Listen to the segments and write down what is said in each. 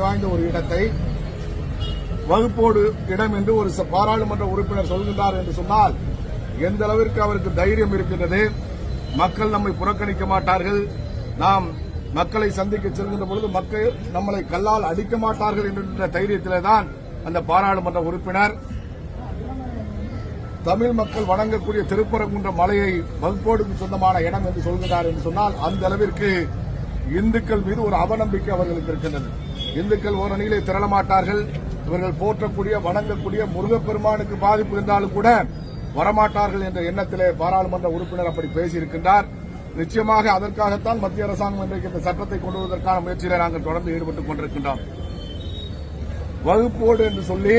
வாய்ந்த ஒரு இடத்தை வகுப்போடு இடம் என்று ஒரு பாராளுமன்ற உறுப்பினர் சொல்கின்றார் என்று சொன்னால் எந்த அளவிற்கு அவருக்கு தைரியம் இருக்கின்றது. மக்கள் நம்மை புறக்கணிக்க மாட்டார்கள், நாம் மக்களை சந்திக்க செல்கின்ற பொழுது மக்கள் நம்மளை கல்லால் அடிக்க மாட்டார்கள் என்ற தைரியத்திலே தான் அந்த பாராளுமன்ற உறுப்பினர் தமிழ் மக்கள் வணங்கக்கூடிய திருப்பரங்குன்ற மலையை வகுப்போடுக்கு சொந்தமான இடம் என்று சொல்கிறார் என்று சொன்னால் அந்த அளவிற்கு இந்துக்கள் மீது ஒரு அவநம்பிக்கை அவர்களுக்கு இருக்கின்றது. இந்துக்கள் ஓரணியிலே திரளமாட்டார்கள், இவர்கள் போற்றக்கூடிய வணங்கக்கூடிய முருகப்பெருமானுக்கு பாதிப்பு இருந்தாலும் கூட வரமாட்டார்கள் என்ற எண்ணத்திலே பாராளுமன்ற உறுப்பினர் அப்படி பேசியிருக்கின்றார். நிச்சயமாக அதற்காகத்தான் மத்திய அரசாங்கம் இன்றைக்கு இந்த சட்டத்தை கொண்டு வருவதற்கான முயற்சியில நாங்கள் தொடர்ந்து ஈடுபட்டுக் கொண்டிருக்கின்றோம். வகுப்போடு என்று சொல்லி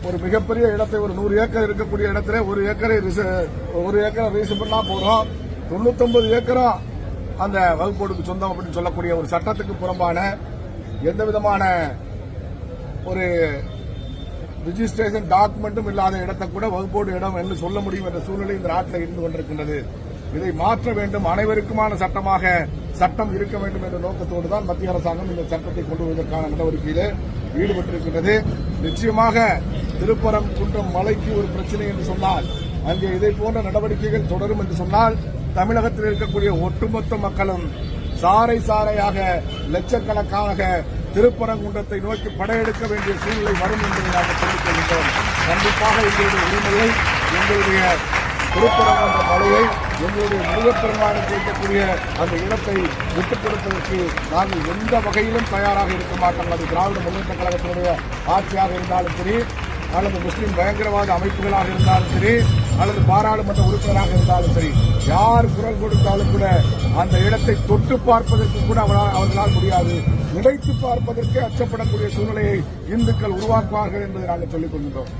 ஒரு மிகப்பெரிய இடத்தை, ஒரு 100 ஏக்கர் இருக்கக்கூடிய இடத்துல ஒரு ஏக்கரை ரிசர்வ் பண்ணா போறோம், 99 ஏக்கரும் அந்த வகுப்போடுக்கு சொந்தம் அப்படின்னு சொல்லக்கூடிய ஒரு சட்டத்துக்கு புறம்பான எந்த விதமான ஒரு ரிஜிஸ்ட்ரேஷன் டாக்குமெண்ட்டும் இல்லாத இடத்தை கூட வகுப்போடு இடம் என்று சொல்ல முடியும் என்ற சூழ்நிலை இந்த நாட்டில் இருந்து கொண்டிருக்கின்றது. இதை மாற்ற வேண்டும், அனைவருக்குமான சட்டமாக சட்டம் இருக்க வேண்டும் என்ற நோக்கத்தோடு தான் மத்திய அரசாங்கம் இந்த சட்டத்தை கொண்டு வருவதற்கான நடவடிக்கையிலே ஈடுபட்டிருக்கின்றது. நிச்சயமாக திருப்பரங்குன்றம் மலைக்கு ஒரு பிரச்சனை என்று சொன்னால், அங்கே இதை போன்ற நடவடிக்கைகள் தொடரும் என்று சொன்னால் தமிழகத்தில் இருக்கக்கூடிய ஒட்டுமொத்த மக்களும் சாறை சாறையாக லட்சக்கணக்காக திருப்பரங்குன்றத்தை நோக்கி படையெடுக்க வேண்டிய சூழ்நிலை வரும் என்பதை நாங்கள் தெரிவிக்க வேண்டும். கண்டிப்பாக எங்களுடைய உரிமையை, எங்களுடைய திருப்பரங்குன்ற மலையை, எங்களுடைய முருகப்பெருமானுக்கு இருக்கக்கூடிய அந்த இடத்தை விட்டுக் கொடுப்பதற்கு நாங்கள் எந்த வகையிலும் தயாராக இருக்க மாட்டோம். அது திராவிட முன்னேற்ற கழகத்தினுடைய ஆட்சியாக இருந்தாலும் சரி, அல்லது முஸ்லிம் பயங்கரவாத அமைப்புகளாக இருந்தாலும் சரி, அல்லது பாராளுமன்ற உறுப்பினராக இருந்தாலும் சரி, யார் குரல் கொடுத்தாலும் கூட அந்த இடத்தை தொட்டு பார்ப்பதற்கு கூட அவர்களால் முடியாது. நினைத்து பார்ப்பதற்கு அச்சப்படக்கூடிய சூழ்நிலையை இந்துக்கள் உருவாக்குவார்கள் என்பதை நாங்கள் சொல்லிக் கொள்கின்றோம்.